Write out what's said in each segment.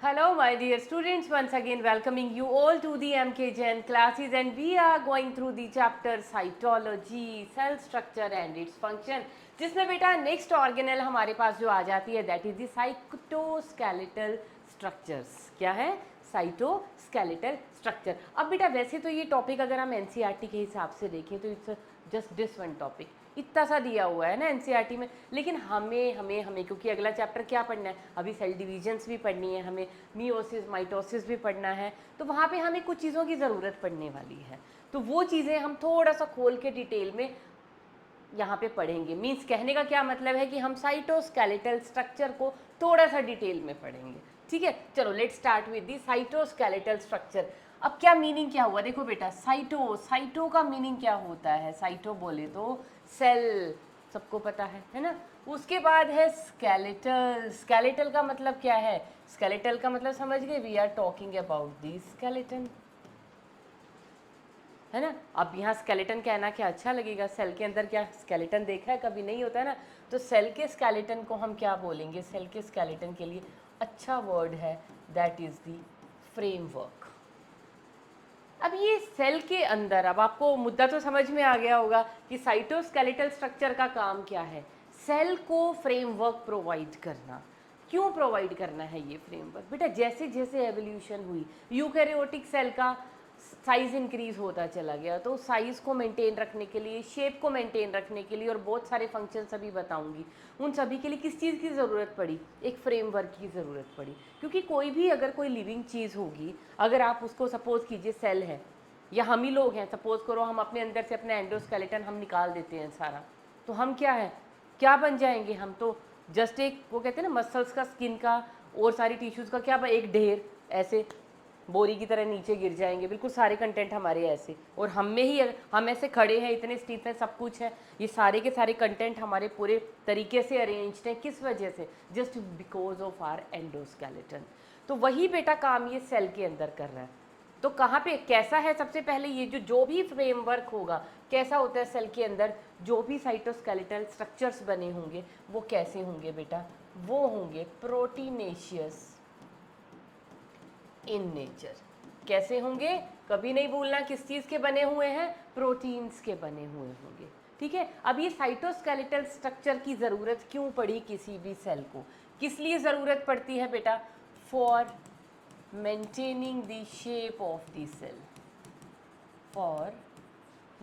Hello, my dear students. Once again, welcoming you all to the MKGen classes, and we are going through the chapter cytology, cell structure and its function. जिसमें बेटा next organelle हमारे पास जो आ जाती है that is the cytoskeletal structures. क्या है? Cytoskeletal structure. अब बेटा वैसे तो ये टॉपिक अगर हम एनसीईआरटी के हिसाब से देखें तो it's just this one topic, इतना सा दिया हुआ है ना एनसीईआरटी में. लेकिन हमें क्योंकि अगला चैप्टर क्या पढ़ना है, अभी सेल डिवीजन्स भी पढ़नी है, हमें मियोसिस माइटोसिस भी पढ़ना है, तो वहाँ पे हमें कुछ चीज़ों की ज़रूरत पड़ने वाली है. तो वो चीज़ें हम थोड़ा सा खोल के डिटेल में यहाँ पे पढ़ेंगे. मीन्स कहने का क्या मतलब है कि हम साइटोस्केलेटल स्ट्रक्चर को थोड़ा सा डिटेल में पढ़ेंगे. ठीक है, चलो let start with the cytoskeletal structure. अब क्या मीनिंग क्या हुआ? देखो बेटा, साइटो का मीनिंग क्या होता है? साइटो बोले तो सेल, सबको पता है ना. उसके बाद है स्केलेटल. स्केलेटल का मतलब क्या है? स्केलेटल का मतलब समझ गए, we are talking about the skeleton, है ना. अब यहाँ स्केलेटन कहना क्या अच्छा लगेगा? सेल के अंदर क्या स्केलेटन देखा है? कभी नहीं होता है ना. तो सेल के स्केलेटन को हम क्या बोलेंगे? सेल के स्केलेटन के लिए अच्छा वर्ड है दैट इज द फ्रेमवर्क. अब ये सेल के अंदर, अब आपको मुद्दा तो समझ में आ गया होगा कि साइटोस्केलेटल स्ट्रक्चर का काम क्या है. सेल को फ्रेमवर्क प्रोवाइड करना. क्यों प्रोवाइड करना है ये फ्रेमवर्क? बेटा जैसे जैसे एवोल्यूशन हुई, यूकैरियोटिक सेल का साइज़ इंक्रीज़ होता चला गया, तो साइज़ को मेंटेन रखने के लिए, शेप को मेंटेन रखने के लिए, और बहुत सारे फंक्शन अभी बताऊंगी, उन सभी के लिए किस चीज़ की ज़रूरत पड़ी? एक फ्रेमवर्क की ज़रूरत पड़ी. क्योंकि कोई भी अगर कोई लिविंग चीज़ होगी, अगर आप उसको सपोज़ कीजिए सेल है या हम ही लोग हैं, सपोज़ करो हम अपने अंदर से अपना एंडोस्केलेटन हम निकाल देते हैं सारा, तो हम क्या है, क्या बन जाएंगे? हम तो जस्ट एक, वो कहते हैं ना, मसल्स का, स्किन का और सारी टिश्यूज़ का क्या, एक ढेर ऐसे बोरी की तरह नीचे गिर जाएंगे. बिल्कुल सारे कंटेंट हमारे ऐसे, और हम में ही हम ऐसे खड़े हैं, इतने स्टीफ हैं, सब कुछ है, ये सारे के सारे कंटेंट हमारे पूरे तरीके से अरेंज्ड हैं. किस वजह से? Just because of our endoskeleton. तो वही बेटा काम ये सेल के अंदर कर रहा है. तो कहाँ पे कैसा है? सबसे पहले ये जो भी फ्रेमवर्क होगा, कैसा होता है सेल के अंदर, जो भी साइटोस्केलेटल स्ट्रक्चर्स बने होंगे वो कैसे होंगे बेटा? वो होंगे प्रोटीनेशियस इन नेचर. कैसे होंगे? कभी नहीं भूलना किस चीज़ के बने हुए हैं? प्रोटीन्स के बने हुए होंगे. ठीक है. अब ये साइटोस्केलेटल स्ट्रक्चर की ज़रूरत क्यों पड़ी किसी भी सेल को? किस लिए ज़रूरत पड़ती है बेटा? For maintaining the shape of the cell. For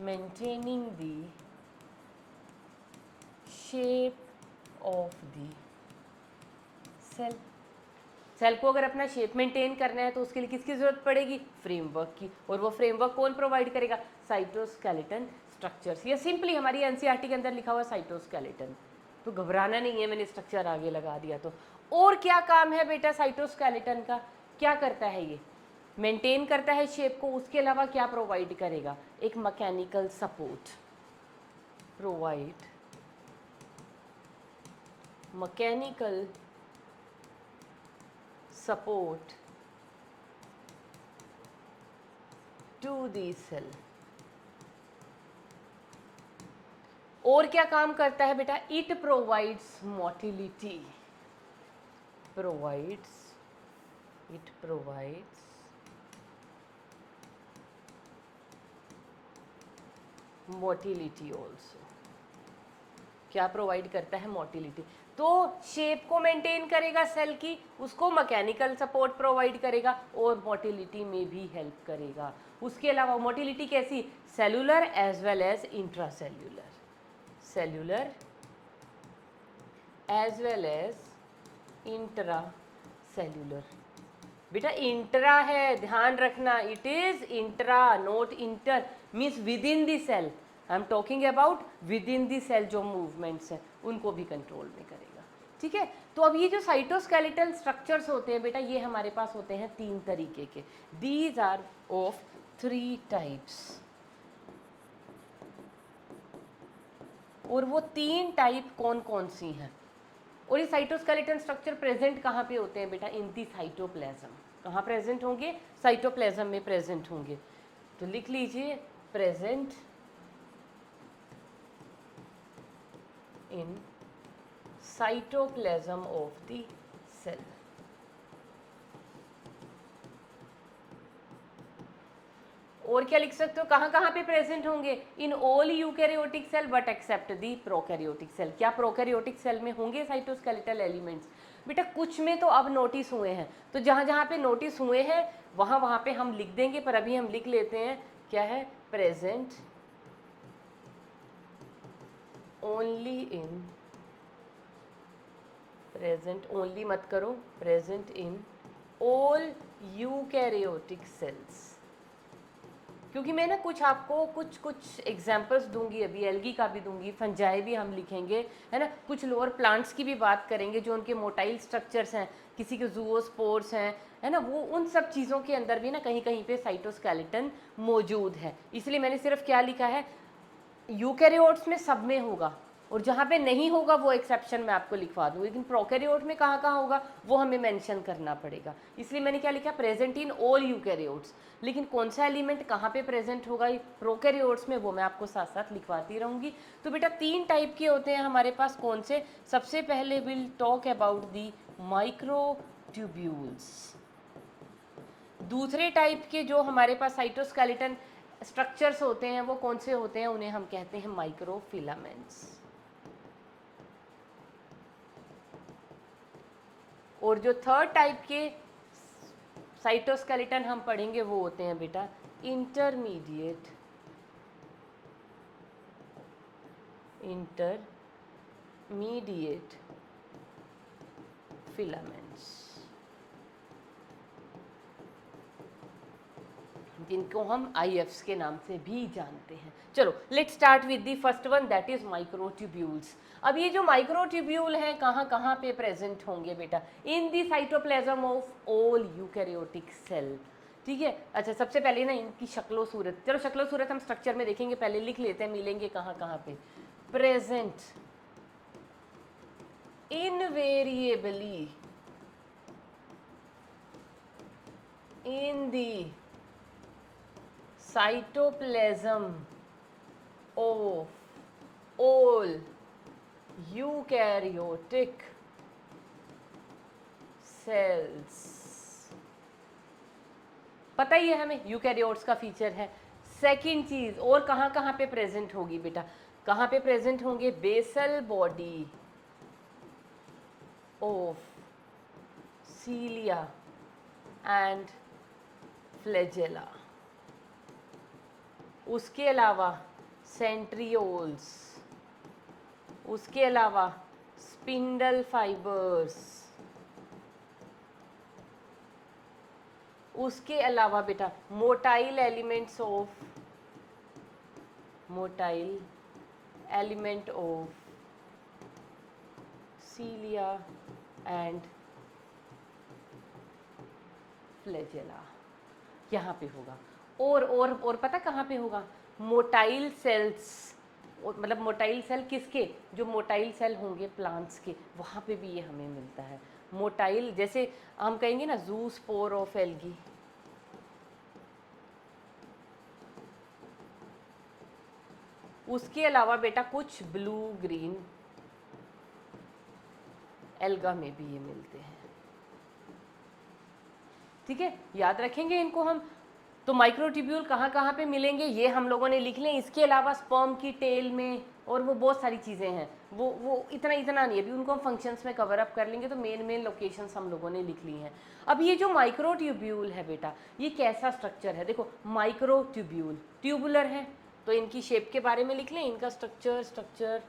maintaining the shape of the cell. Cell को अगर अपना शेप मेंटेन करना है तो उसके लिए किसकी ज़रूरत पड़ेगी? फ्रेमवर्क की. और वो फ्रेमवर्क कौन प्रोवाइड करेगा? Cytoskeleton structures. ये सिंपली हमारी एनसीईआरटी के अंदर लिखा हुआ साइटोस्केलेटन, तो घबराना नहीं है, मैंने स्ट्रक्चर आगे लगा दिया तो. और क्या काम है बेटा साइटोस्केलेटन का? क्या करता है ये? मेंटेन करता है शेप को. उसके अलावा क्या प्रोवाइड करेगा? एक mechanical support. Provide mechanical support to the cell. और क्या काम करता है बेटा? It provides motility. It provides motility also. क्या प्रोवाइड करता है? मोटिलिटी. तो शेप को मेंटेन करेगा सेल की, उसको मैकेनिकल सपोर्ट प्रोवाइड करेगा, और मोटिलिटी में भी हेल्प करेगा. उसके अलावा मोटिलिटी कैसी? Cellular as well as intracellular. Cellular as well as intracellular. बेटा इंट्रा है, ध्यान रखना, it is intra not inter. Means within the cell. I'm talking about within the cell. जो movements हैं उनको भी control में करेगा. ठीक है. तो अब ये जो साइटोस्केलेटल स्ट्रक्चर्स होते हैं बेटा, ये हमारे पास होते हैं 3 तरीके के. These are of 3 types. और वो 3 टाइप कौन कौन सी हैं? और ये साइटोस्केलेटन स्ट्रक्चर प्रेजेंट कहाँ पे होते हैं बेटा? In the cytoplasm. कहाँ प्रेजेंट होंगे? साइटोप्लाज्म में प्रेजेंट होंगे. तो लिख लीजिए, present in cytoplasm of the cell. और क्या लिख सकते हो, कहाँ कहाँ पे प्रेजेंट होंगे, in all eukaryotic cell but except the prokaryotic cell. क्या प्रोकैरियोटिक सेल में होंगे साइटोस्केलेटल एलिमेंट्स? बेटा कुछ में तो अब नोटिस हुए हैं, तो जहाँ जहाँ पे नोटिस हुए हैं वहाँ वहाँ पे हम लिख देंगे, पर अभी हम लिख लेते हैं क्या है, present only in, present only मत करो, present in all eukaryotic cells. क्योंकि मैं ना कुछ आपको कुछ एग्जांपल्स दूंगी, अभी एल्गी का भी दूंगी, फंजाई भी हम लिखेंगे, है ना, कुछ लोअर प्लांट्स की भी बात करेंगे जो उनके मोटाइल स्ट्रक्चर्स हैं, किसी के जूओस्पोर्स हैं, है ना, वो उन सब चीज़ों के अंदर भी ना कहीं कहीं पे साइटोस्केलेटन मौजूद है। इसलिए मैंने सिर्फ क्या लिखा है, यूकैरियोट्स में सब में होगा, और जहाँ पे नहीं होगा वो एक्सेप्शन मैं आपको लिखवा दूँ, लेकिन प्रोकैरियोट में कहाँ कहाँ होगा वो हमें मेंशन करना पड़ेगा। इसलिए मैंने क्या लिखा, प्रेजेंट इन ऑल यूकैरियोट्स। लेकिन कौन सा एलिमेंट कहाँ पे प्रेजेंट होगा प्रोकैरियोट्स में, वो मैं आपको साथ साथ लिखवाती रहूँगी। तो बेटा 3 टाइप के होते हैं हमारे पास, कौन से? सबसे पहले will talk about the microtubules. दूसरे टाइप के जो हमारे पास साइटोस्केलेटन स्ट्रक्चर्स होते हैं वो कौन से होते हैं, उन्हें हम कहते हैं माइक्रोफिलामेंट्स। और जो थर्ड टाइप के साइटोस्केलेटन हम पढ़ेंगे वो होते हैं बेटा इंटरमीडिएट फिलामेंट्स, जिनको हम IFs के नाम से भी जानते हैं। चलो let's start with the first one, that is microtubules. अब ये जो माइक्रोट्यूब्यूल हैं कहाँ कहाँ पे प्रेजेंट होंगे बेटा, in the cytoplasm of all eukaryotic cell. ठीक है, अच्छा सबसे पहले ना इनकी शक्लो सूरत, चलो शक्लो सूरत हम स्ट्रक्चर में देखेंगे, पहले लिख लेते हैं मिलेंगे कहाँ कहाँ पे। Present invariably in the cytoplasm of all eukaryotic cells। पता ही है हमें यूकैरियोट्स का फीचर है। सेकंड चीज, और कहाँ कहाँ पे प्रेजेंट होगी बेटा, कहाँ पे प्रेजेंट होंगे, basal body of cilia and flagella. उसके अलावा सेंट्रियोल्स, उसके अलावा स्पिंडल फाइबर्स, उसके अलावा बेटा motile element of cilia and flagella, यहाँ पे होगा। और पता कहाँ पे होगा, मोटाइल सेल्स, मतलब मोटाइल सेल किसके, जो मोटाइल सेल होंगे प्लांट्स के, वहाँ पे भी ये हमें मिलता है। मोटाइल जैसे हम कहेंगे ना जूस्पोर ऑफ एल्गी, उसके अलावा बेटा कुछ ब्लू ग्रीन एल्गा में भी ये मिलते हैं। ठीक है, याद रखेंगे इनको हम। तो माइक्रोट्यूब्यूल कहाँ कहाँ पे मिलेंगे ये हम लोगों ने लिख लें। इसके अलावा स्पर्म की टेल में, और वो बहुत सारी चीज़ें हैं, वो इतना नहीं, अभी उनको हम फंक्शंस में कवर अप कर लेंगे। तो मेन लोकेशंस हम लोगों ने लिख ली हैं। अब ये जो माइक्रोट्यूब्यूल है बेटा, ये कैसा स्ट्रक्चर है, देखो माइक्रोट्यूब्यूल ट्यूबुलर है, तो इनकी शेप के बारे में लिख लें, इनका स्ट्रक्चर।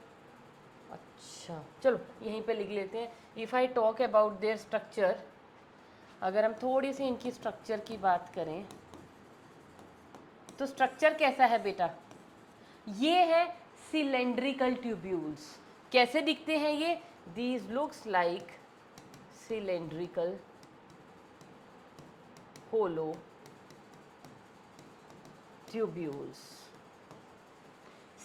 अच्छा चलो यहीं पे लिख लेते हैं, if I talk about their structure, अगर हम थोड़ी सी इनकी स्ट्रक्चर की बात करें तो स्ट्रक्चर कैसा है बेटा, ये है सिलेंड्रिकल ट्यूब्यूल्स। कैसे दिखते हैं ये, these looks like cylindrical hollow tubules.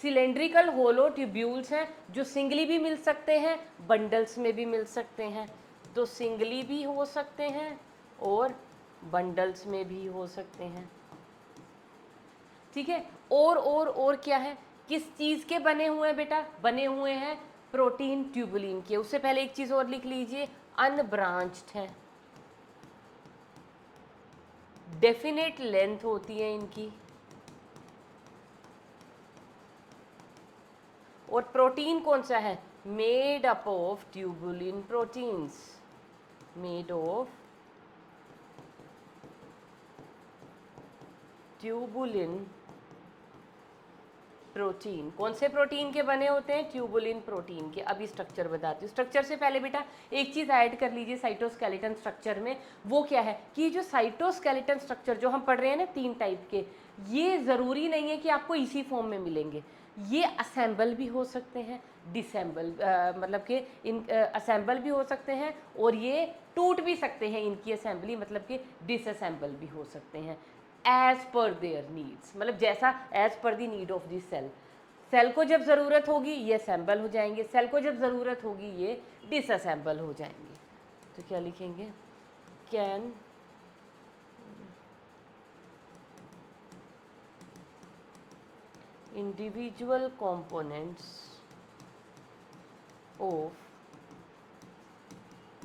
Cylindrical hollow tubules हैं जो सिंगली भी मिल सकते हैं, बंडल्स में भी मिल सकते हैं। तो सिंगली भी हो सकते हैं और बंडल्स में भी हो सकते हैं। ठीक है, और क्या है, किस चीज़ के बने हुए हैं बेटा, बने हुए हैं प्रोटीन ट्यूबुलिन के। उससे पहले एक चीज़ और लिख लीजिए, अनब्रांच्ड है, डेफिनेट लेंथ होती है इनकी, और प्रोटीन कौन सा है, made up of tubulin proteins, made of tubulin protein. कौन से प्रोटीन के बने होते हैं, ट्यूबुलिन प्रोटीन के। अभी स्ट्रक्चर बताती हूँ। स्ट्रक्चर से पहले बेटा एक चीज़ ऐड कर लीजिए साइटोस्केलेटन स्ट्रक्चर में, वो क्या है कि जो साइटोस्केलेटन स्ट्रक्चर जो हम पढ़ रहे हैं ना 3 टाइप के, ये ज़रूरी नहीं है कि आपको इसी फॉर्म में मिलेंगे, ये असेंबल भी हो सकते हैं, डिसेंबल मतलब कि इन असेंबल भी हो सकते हैं, और ये टूट भी सकते हैं इनकी असेंबली, मतलब कि डिसअसेंबल भी हो सकते हैं एज पर देयर नीड्स, मतलब जैसा as per the need of the cell. Cell को जब ज़रूरत होगी ये असेंबल हो जाएंगे, सेल को जब ज़रूरत होगी ये डिसअसेंबल हो जाएंगे। तो क्या लिखेंगे, can individual components of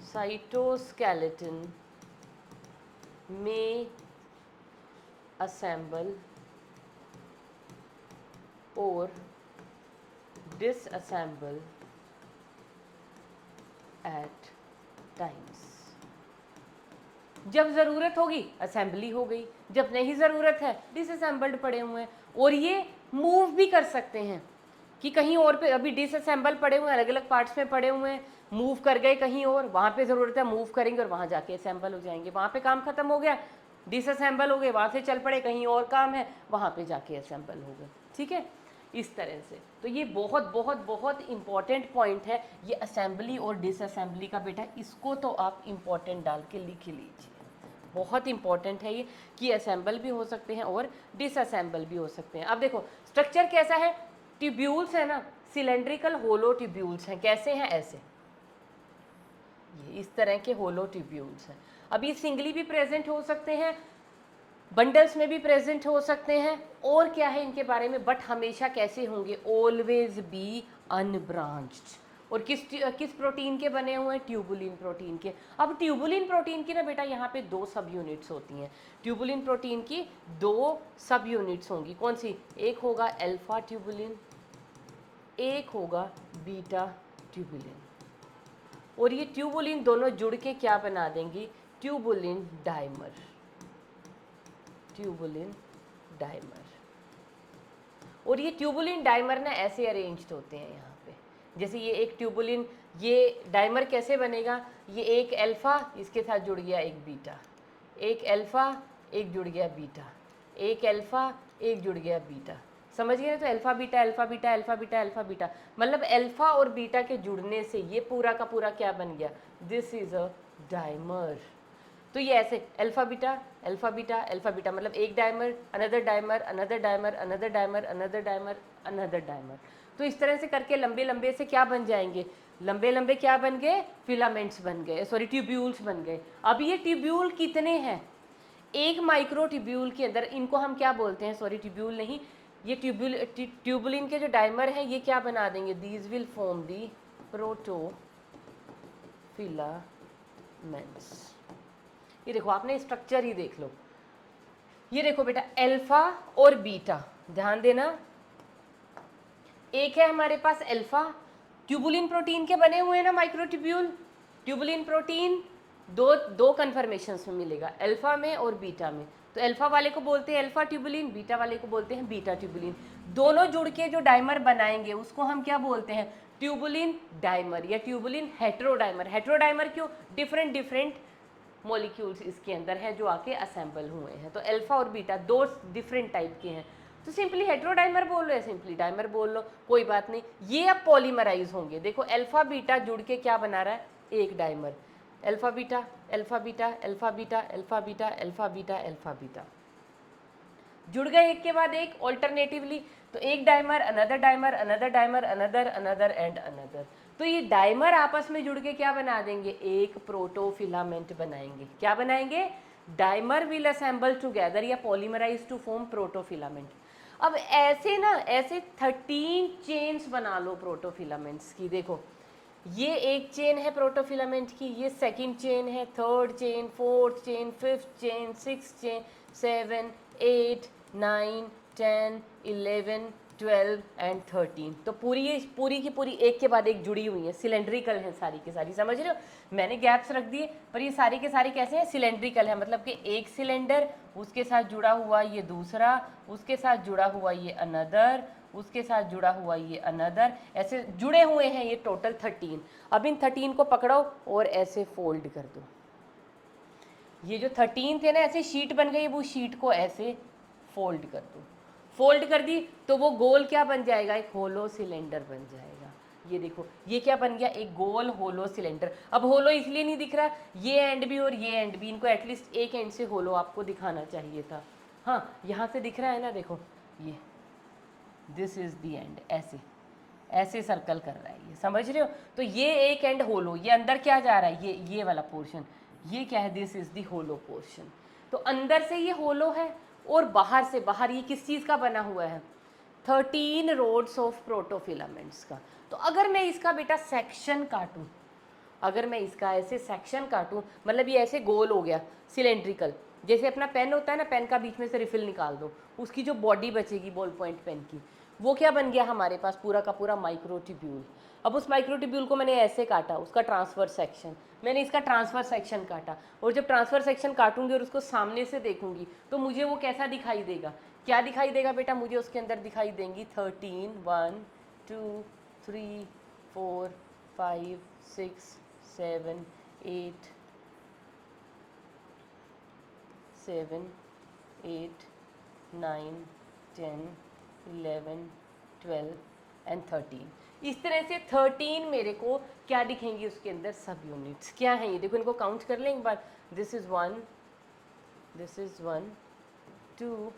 cytoskeleton may assemble or disassemble at times। जब ज़रूरत होगी असेंबली हो गई, जब नहीं ज़रूरत है डिसअसेंबल्ड पड़े हुए हैं, और ये मूव भी कर सकते हैं कि कहीं और पे, अभी डिसअसेंबल पड़े हुए हैं, अलग अलग पार्ट्स में पड़े हुए हैं, मूव कर गए कहीं और, वहाँ पे ज़रूरत है मूव करेंगे और वहाँ जाके असेंबल हो जाएंगे, वहाँ पे काम ख़त्म हो गया डिसअसेंबल हो गए, वहाँ से चल पड़े कहीं और काम है, वहाँ पे जाके असेंबल हो गए। ठीक है, इस तरह से। तो ये बहुत बहुत बहुत इंपॉर्टेंट पॉइंट है ये असेंबली और डिसअसेंबली का बेटा, इसको तो आप इम्पॉर्टेंट डाल के लिख लीजिए, बहुत इंपॉर्टेंट है ये कि असेंबल भी हो सकते हैं और डिसअसेंबल भी हो सकते हैं। अब देखो स्ट्रक्चर कैसा है, ट्यूब्यूल्स है ना, सिलेंड्रिकल होलो ट्यूब्यूल्स हैं। कैसे हैं, ऐसे, ये इस तरह के होलो ट्यूब्यूल्स हैं। अब ये सिंगली भी प्रेजेंट हो सकते हैं, बंडल्स में भी प्रेजेंट हो सकते हैं, और क्या है इनके बारे में, बट हमेशा कैसे होंगे, ऑलवेज बी अनब्रांच्ड। और किस प्रोटीन के बने हुए हैं, ट्यूबुलिन प्रोटीन के। अब ट्यूबुलिन प्रोटीन की ना बेटा यहाँ पे 2 सब यूनिट्स होती हैं, ट्यूबुलिन प्रोटीन की 2 सब यूनिट्स होंगी। कौन सी, एक होगा अल्फा ट्यूबुलिन, एक होगा बीटा ट्यूबुलिन, और ये ट्यूबुलिन दोनों जुड़ के क्या बना देंगी, ट्यूबुलिन डाइमर, ट्यूबुलिन डाइमर। और ये ट्यूबुलिन डाइमर ना ऐसे अरेंज्ड होते हैं यहाँ पे, जैसे ये एक ट्यूबुलिन, ये डाइमर कैसे बनेगा, ये एक अल्फा इसके साथ जुड़ गया एक बीटा, एक अल्फा एक जुड़ गया बीटा, एक अल्फा एक जुड़ गया बीटा, समझ गए ना। तो alpha beta alpha beta alpha beta alpha beta, मतलब अल्फा और बीटा के जुड़ने से ये पूरा का पूरा क्या बन गया, दिस इज अ डाइमर। तो ये ऐसे alpha beta alpha beta alpha beta, मतलब एक dimer another dimer another dimer another dimer another dimer another dimer. तो इस तरह से करके लंबे लंबे से क्या बन जाएंगे, लंबे लंबे क्या बन गए, फिलामेंट्स बन गए, सॉरी ट्यूब्यूल्स बन गए। अब ये ट्यूब्यूल कितने हैं, एक माइक्रो ट्यूब्यूल के अंदर, इनको हम क्या बोलते हैं, सॉरी ट्यूब्यूल नहीं, ये ट्यूबुलिन के जो डाइमर हैं ये क्या बना देंगे, दीज विल फॉर्म दी प्रोटोफिलामेंट्स। ये देखो आपने स्ट्रक्चर ही देख लो, ये देखो बेटा अल्फा और बीटा, ध्यान देना, एक है हमारे पास अल्फा, ट्यूबुलिन प्रोटीन के बने हुए हैं ना माइक्रोट्यूब्यूल, ट्यूबुलिन प्रोटीन दो कन्फर्मेशंस में मिलेगा, अल्फा में और बीटा में। तो अल्फा वाले को बोलते हैं अल्फा ट्यूबुलिन, बीटा वाले को बोलते हैं बीटा ट्यूबुलिन। दोनों जुड़ के जो डाइमर बनाएंगे उसको हम क्या बोलते हैं, ट्यूबुलिन डाइमर या ट्यूबुलिन हेट्रोडाइमर। हेट्रोडाइमर क्यों, डिफरेंट डिफरेंट मॉलिक्यूल्स इसके अंदर हैं जो आके असेंबल हुए हैं। तो अल्फा और बीटा 2 डिफरेंट टाइप के हैं, तो सिंपली हेट्रोडाइमर बोल लो या सिंपली डाइमर बोल लो, कोई बात नहीं। ये अब पॉलीमराइज होंगे, देखो अल्फा बीटा जुड़ के क्या बना रहा है, एक dimer, alpha beta alpha beta alpha beta alpha beta alpha beta alpha beta, जुड़ गए एक के बाद एक ऑल्टरनेटिवली। तो एक dimer another dimer another dimer another another and another. तो ये डाइमर आपस में जुड़ के क्या बना देंगे, एक प्रोटोफिलामेंट बनाएंगे। क्या बनाएंगे, डाइमर विल असेंबल टुगेदर या पॉलीमराइज टू फॉर्म प्रोटोफिलामेंट। अब ऐसे ना ऐसे 13 चेन्स बना लो प्रोटोफिलामेंट्स की। देखो ये एक चेन है प्रोटोफिलामेंट की, ये सेकंड चेन है, third chain, fourth chain, fifth chain, six chain, 7 8 9 10 11 12 and 13। तो पूरी की पूरी एक के बाद एक जुड़ी हुई है, सिलेंड्रिकल है सारी की सारी, समझ रहे हो। मैंने गैप्स रख दिए पर ये सारी के सारी कैसे हैं, सिलेंड्रिकल है, मतलब कि एक सिलेंडर, उसके साथ जुड़ा हुआ ये दूसरा, उसके साथ जुड़ा हुआ ये अनदर, उसके साथ जुड़ा हुआ ये अनदर, ऐसे जुड़े हुए हैं ये टोटल 13। अब इन 13 को पकड़ो और ऐसे फोल्ड कर दो। ये जो 13 थे ना, ऐसे शीट बन गई, वो शीट को ऐसे फोल्ड कर दो। फोल्ड कर दी तो वो गोल क्या बन जाएगा, एक होलो सिलेंडर बन जाएगा। ये देखो ये क्या बन गया, एक गोल होलो सिलेंडर। अब होलो इसलिए नहीं दिख रहा, ये एंड भी और ये एंड भी, इनको एटलीस्ट एक एंड से होलो आपको दिखाना चाहिए था। हाँ यहाँ से दिख रहा है ना, देखो ये दिस इज द एंड, ऐसे ऐसे सर्कल कर रहा है ये, समझ रहे हो। तो ये एक एंड होलो, ये अंदर क्या जा रहा है, ये वाला पोर्शन, ये क्या है, this is the hollow portion. तो अंदर से ये होलो है और बाहर से, बाहर ये किस चीज़ का बना हुआ है, 13 रोड्स ऑफ प्रोटोफिलामेंट्स का। तो अगर मैं इसका बेटा सेक्शन काटूं, अगर मैं इसका ऐसे सेक्शन काटूं, मतलब ये ऐसे गोल हो गया सिलेंड्रिकल, जैसे अपना पेन होता है ना, पेन का बीच में से रिफिल निकाल दो, उसकी जो बॉडी बचेगी बॉल पॉइंट पेन की, वो क्या बन गया हमारे पास, पूरा का पूरा माइक्रोट्यूब्यूल। अब उस माइक्रोट्यूब्यूल को मैंने ऐसे काटा, उसका ट्रांसफर सेक्शन, मैंने इसका ट्रांसफर सेक्शन काटा, और जब ट्रांसफर सेक्शन काटूंगी और उसको सामने से देखूंगी तो मुझे वो कैसा दिखाई देगा, क्या दिखाई देगा बेटा, मुझे उसके अंदर दिखाई देंगी 13, 1 2 3 4 5 6 7 8 7 8 9 10 11 12 एंड 13। इस तरह से 13 मेरे को क्या दिखेंगी उसके अंदर, सब यूनिट्स क्या हैं ये, देखो इनको काउंट कर लें एक बार। This is 1, this is 1 2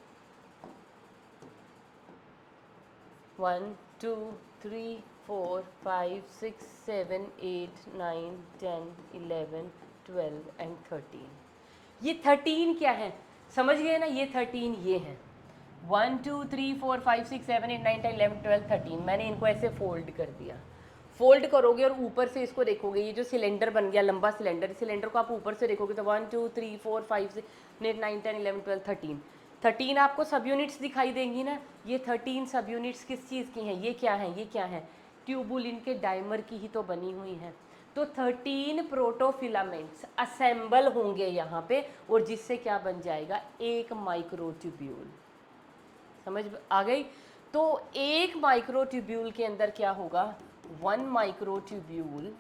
1 2 3 4 5 6 7 8 9 10 11 12 and 13। ये 13 क्या है, समझ गए ना, ये 13 ये हैं, 1 2 3 4 5 6 7 8 9 10 11 12 13। मैंने इनको ऐसे फोल्ड कर दिया। फोल्ड करोगे और ऊपर से इसको देखोगे, ये जो सिलेंडर बन गया लंबा सिलेंडर, सिलेंडर को आप ऊपर से देखोगे तो 1 2 3 4 5 6 8 9 10 11 12 13, 13 आपको सब यूनिट्स दिखाई देंगी ना। ये 13 सब यूनिट्स किस चीज़ की हैं, ये क्या हैं, ये क्या हैं, ट्यूबुलिन के डाइमर की ही तो बनी हुई हैं। तो 13 प्रोटोफिलामेंट्स असेंबल होंगे यहाँ पे, और जिससे क्या बन जाएगा, एक माइक्रोट्यूब्यूल। समझ आ गई। तो एक माइक्रोट्यूब्यूल के अंदर क्या होगा, 1 माइक्रोट्यूब्यूल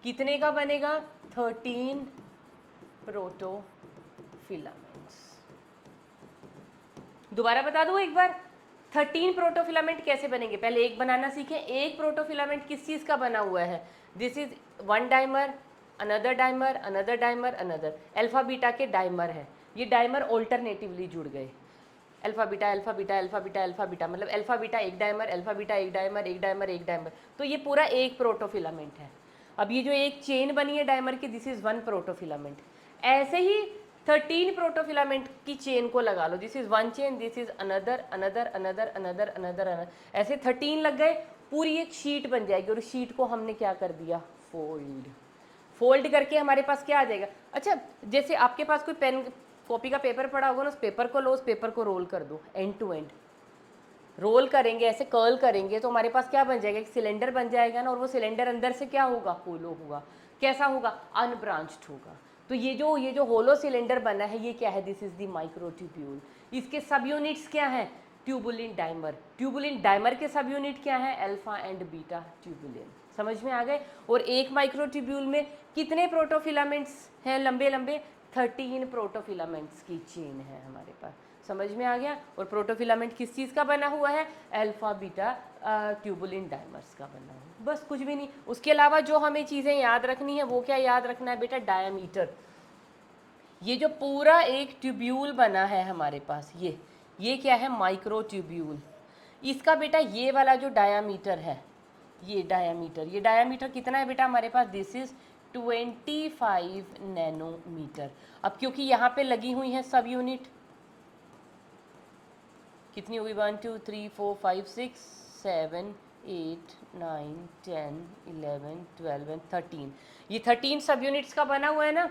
कितने का बनेगा, 13 प्रोटोफिलामेंट्स। दोबारा बता दूं एक बार, 13 प्रोटोफिलामेंट कैसे बनेंगे, पहले एक बनाना सीखें। एक प्रोटोफिलामेंट किस चीज़ का बना हुआ है, this is 1 dimer, another dimer, another dimer, another, alpha beta के डाइमर है। ये डाइमर ऑल्टरनेटिवली जुड़ गए, alpha beta alpha beta alpha beta alpha beta, मतलब अल्फा बीटा एक डाइमर, अल्फा बीटा एक डाइमर, एक डाइमर एक डाइमर, तो ये पूरा एक प्रोटोफिलामेंट है। अब ये जो एक चेन बनी है डाइमर की, दिस इज 1 प्रोटोफिलामेंट। ऐसे ही 13 प्रोटोफिलामेंट की चेन को लगा लो, this is 1 chain, this is another another another another another another, ऐसे 13 लग गए, पूरी एक शीट बन जाएगी। और शीट को हमने क्या कर दिया, फोल्ड। फोल्ड करके हमारे पास क्या आ जाएगा, अच्छा जैसे आपके पास कोई पेन कॉपी का पेपर पड़ा होगा ना, उस पेपर को लो, उस पेपर को रोल कर दो, एंड टू एंड रोल करेंगे, ऐसे कर्ल करेंगे तो हमारे पास क्या बन जाएगा, एक सिलेंडर बन जाएगा ना। और वो सिलेंडर अंदर से क्या होगा, होलो होगा। कैसा होगा, अनब्रांच्ड होगा। तो ये जो होलो सिलेंडर बना है, ये क्या है, दिस इज द माइक्रोट्यूब्यूल। इसके सब यूनिट्स क्या हैं, ट्यूबुलिन डाइमर। ट्यूबुलिन डाइमर के सब यूनिट क्या हैं, अल्फा एंड बीटा ट्यूबुलिन। समझ में आ गए। और एक माइक्रोट्यूब्यूल में कितने प्रोटोफिलामेंट्स हैं, लंबे लंबे, 13 प्रोटोफिलामेंट्स की चेन है हमारे पास। समझ में आ गया। और प्रोटोफिलामेंट किस चीज़ का बना हुआ है, अल्फा बीटा ट्यूबुलिन डाइमर्स का बना हुआ है, बस कुछ भी नहीं। उसके अलावा जो हमें चीज़ें याद रखनी है, वो क्या याद रखना है बेटा, डायमीटर। ये जो पूरा एक ट्यूब्यूल बना है हमारे पास, ये क्या है, माइक्रो ट्यूब्यूल। इसका बेटा ये वाला जो डायामीटर है, ये डायामीटर कितना है बेटा हमारे पास, दिस इज 25 नैनोमीटर। अब क्योंकि यहाँ पे लगी हुई हैं सब यूनिट, कितनी होगी, 1 2 3 4 5 6 7 8 9 10 11 12 एंड 13। ये 13 सब यूनिट्स का बना हुआ है ना।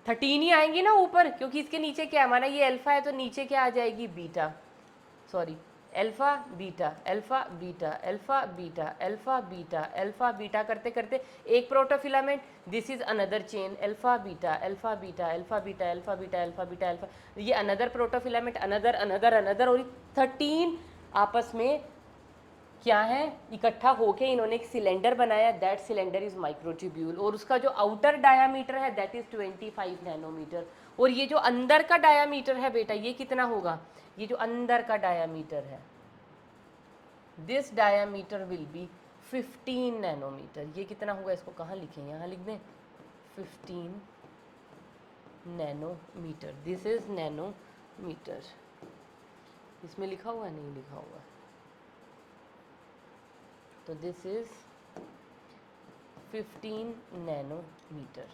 13 ही आएंगी ना ऊपर, क्योंकि इसके नीचे क्या है, माना ये अल्फा है तो नीचे क्या आ जाएगी, beta, sorry alpha beta alpha beta alpha beta alpha beta alpha beta करते करते एक protofilament, this is another chain, alpha beta alpha beta alpha beta alpha beta alpha beta alpha, ये another protofilament, another another another, और 13 आपस में क्या है, इकट्ठा होके इन्होंने एक सिलेंडर बनाया, दैट सिलेंडर इज माइक्रोट्यूब्यूल, और उसका जो आउटर डायामीटर है दैट इज 25 नैनोमीटर, और ये जो अंदर का डायामीटर है बेटा ये कितना होगा, ये जो अंदर का डायामीटर है, this diameter will be 15 nanometer, ये कितना होगा, इसको कहाँ लिखें, यहाँ लिख दें 15 नैनोमीटर, दिस इज नैनोमीटर, इसमें लिखा हुआ है, नहीं लिखा हुआ, तो दिस इज 15 नैनोमीटर,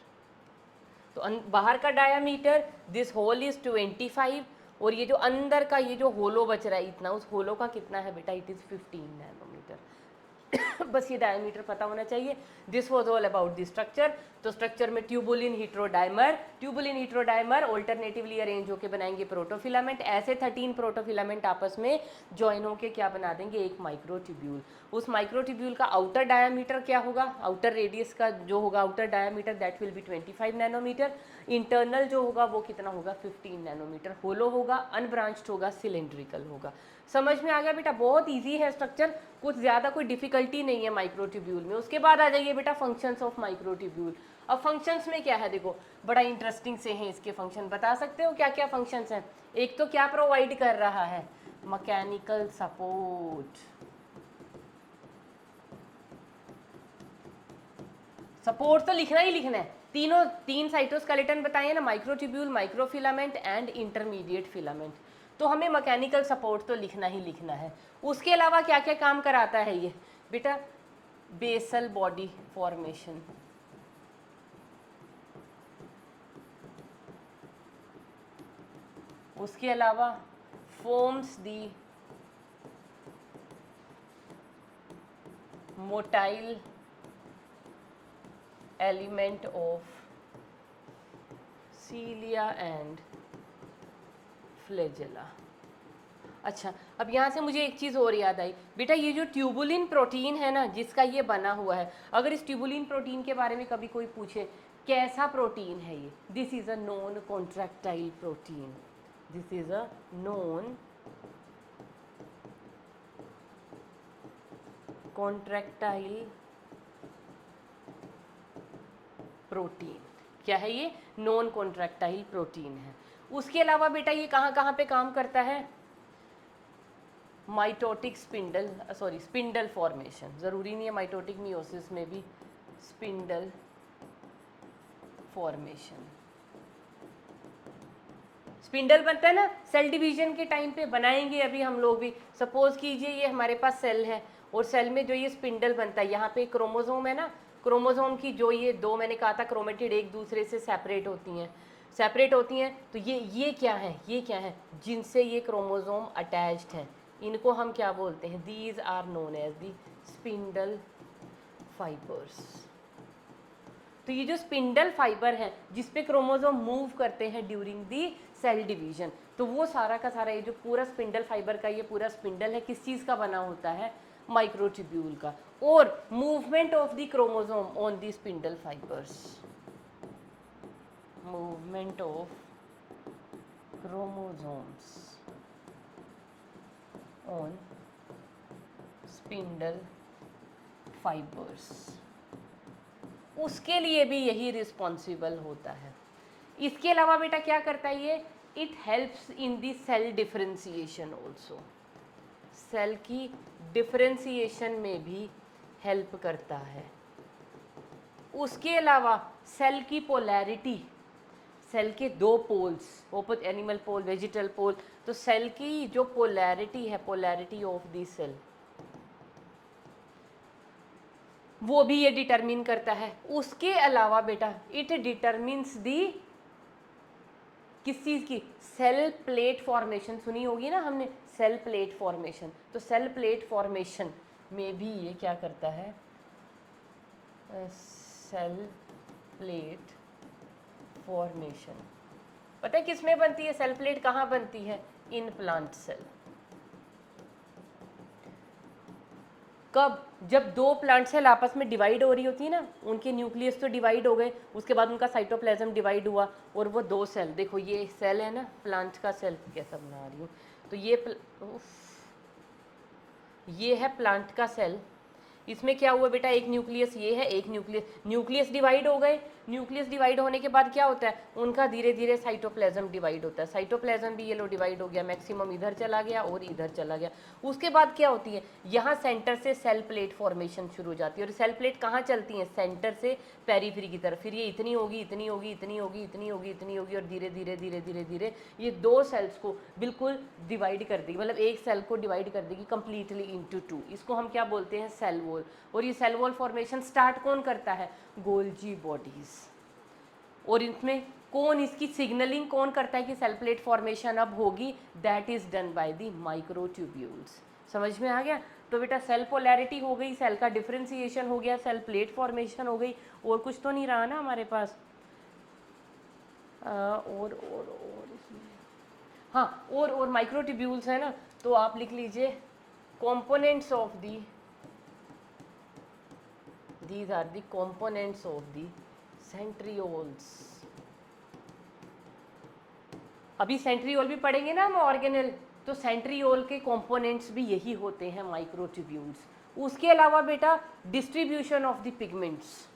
तो बाहर का डायामीटर दिस होल इज 25, और ये जो अंदर का ये जो होलो बच रहा है इतना, उस होलो का कितना है बेटा, इट इज़ 15 नैनोमीटर। बस ये डायमीटर पता होना चाहिए। This was all about the structure. तो स्ट्रक्चर में ट्यूबुलिन हीट्रोडाइमर ऑल्टरनेटिवली अरेंज होकर बनाएंगे प्रोटोफिलामेंट। ऐसे 13 प्रोटोफिलामेंट आपस में ज्वाइन होकर क्या बना देंगे, एक माइक्रोट्यूब्यूल। उस माइक्रोट्यूब्यूल का आउटर डायामीटर क्या होगा, आउटर रेडियस का जो होगा outer diameter that will be 25 nanometer. Internal जो होगा वो कितना होगा, 15 नैनोमीटर। होलो होगा, अनब्रांच्ड होगा, सिलेंड्रिकल होगा। समझ में आ गया बेटा, बहुत इजी है स्ट्रक्चर, कुछ ज़्यादा कोई डिफिकल्टी नहीं है माइक्रोट्यूब्यूल में। उसके बाद आ जाइए बेटा फंक्शंस ऑफ माइक्रोट्यूब्यूल। अब फंक्शंस में क्या है, देखो बड़ा इंटरेस्टिंग से हैं इसके फंक्शन। बता सकते हो क्या क्या फंक्शंस हैं? एक तो क्या प्रोवाइड कर रहा है, मैकेनिकल सपोर्ट। सपोर्ट तो लिखना ही लिखना है। तीन साइटोस्केलेटन बताए ना, microtubule, microfilament and intermediate filament. तो हमें मैकेनिकल सपोर्ट तो लिखना ही लिखना है। उसके अलावा क्या क्या काम कराता है ये बेटा, बेसल बॉडी फॉर्मेशन, उसके अलावा forms the motile element of cilia and flagella. अच्छा, अब यहाँ से मुझे एक चीज़ और याद आई बेटा, ये जो ट्यूबुलिन प्रोटीन है ना जिसका ये बना हुआ है, अगर इस ट्यूबुलिन प्रोटीन के बारे में कभी कोई पूछे कैसा प्रोटीन है ये, this is a non contractile protein, this is a non contractile protein. क्या है ये? नॉन कॉन्ट्रैक्टाइल प्रोटीन है। उसके अलावा बेटा ये कहाँ कहाँ पे काम करता है, mitotic spindle, sorry spindle formation, ज़रूरी नहीं है माइटोटिक मियोसिस में भी, स्पिंडल फॉर्मेशन। स्पिंडल बनता है ना सेल डिवीजन के टाइम पे, बनाएंगे अभी हम लोग भी। सपोज कीजिए ये हमारे पास सेल है और सेल में जो ये स्पिंडल बनता है, यहाँ पे क्रोमोसोम है ना, क्रोमोसोम की जो ये दो मैंने कहा था क्रोमेटिड एक दूसरे से सेपरेट होती हैं, तो ये क्या है, ये क्या है, जिनसे ये क्रोमोसोम अटैच्ड हैं, इनको हम क्या बोलते हैं, these are known as the spindle fibres. तो ये जो स्पिंडल फाइबर है जिस पे क्रोमोसोम मूव करते हैं ड्यूरिंग दी सेल डिवीजन, तो वो सारा का सारा ये जो पूरा स्पिंडल फाइबर का ये पूरा स्पिंडल है, किस चीज़ का बना होता है, माइक्रोट्यूब्यूल का। और movement of the chromosome on the spindle fibres, movement of chromosomes on spindle fibres, उसके लिए भी यही रिस्पॉन्सिबल होता है। इसके अलावा बेटा क्या करता है ये, it helps in the cell differentiation also, cell की डिफरेंशिएशन में भी हेल्प करता है। उसके अलावा सेल की पोलैरिटी, सेल के दो पोल्स, ओपन एनिमल पोल, वेजिटल पोल, तो सेल की जो पोलैरिटी है, पोलैरिटी ऑफ दी सेल, वो भी ये डिटरमिन करता है। उसके अलावा बेटा इट डिटरमिन्स दी किस चीज़ की, सेल प्लेट फॉर्मेशन, सुनी होगी ना हमने सेल प्लेट फॉर्मेशन, तो सेल प्लेट फॉर्मेशन में भी ये क्या करता है, सेल प्लेट फॉर्मेशन। पता है किस में बनती है सेल प्लेट, कहाँ बनती है? In plant cell. कब? जब दो प्लांट सेल आपस में डिवाइड हो रही होती है ना, उनके न्यूक्लियस तो डिवाइड हो गए, उसके बाद उनका साइटोप्लाज्म डिवाइड हुआ और वो दो सेल, देखो ये सेल है ना प्लांट का सेल, कैसा बना रही हूँ, तो ये है प्लांट का सेल। इसमें क्या हुआ बेटा, एक न्यूक्लियस ये है, एक न्यूक्लियस डिवाइड हो गए। न्यूक्लियस डिवाइड होने के बाद क्या होता है, उनका धीरे धीरे साइटोप्लाज्म डिवाइड होता है। साइटोप्लाज्म भी ये लो डिवाइड हो गया, मैक्सिमम इधर चला गया और इधर चला गया। उसके बाद क्या होती है, यहाँ सेंटर से सेल प्लेट फॉर्मेशन शुरू हो जाती है। और सेल प्लेट कहाँ चलती है, सेंटर से पेरीफ्री की तरफ। फिर ये इतनी होगी, इतनी होगी, इतनी होगी, इतनी होगी, इतनी होगी, और धीरे धीरे धीरे धीरे धीरे ये दो सेल्स को बिल्कुल डिवाइड कर देगी, मतलब एक सेल को डिवाइड कर देगी कंप्लीटली इनटू टू। इसको हम क्या बोलते हैं, सेल वॉल। और ये सेल वॉल फॉर्मेशन स्टार्ट कौन करता है, गोल्जी बॉडीज। और इसमें कौन, इसकी सिग्नलिंग कौन करता है कि सेल प्लेट फॉर्मेशन अब होगी, that is done by the microtubules. समझ में आ गया? तो बेटा सेल पोलैरिटी हो गई, सेल का डिफरेंशिएशन हो गया, सेल प्लेट फॉर्मेशन हो गई, और कुछ तो नहीं रहा ना हमारे पास। और इसमें हाँ, और माइक्रोट्यूब्यूल्स है ना, तो आप लिख लीजिए components of the, these are the components of the centrioles। अभी सेंट्रियोल भी पढ़ेंगे ना हम ऑर्गेनेल, तो सेंट्रियोल के कंपोनेंट्स भी यही होते हैं, माइक्रोट्यूब्यूल्स। उसके अलावा बेटा distribution of the pigments,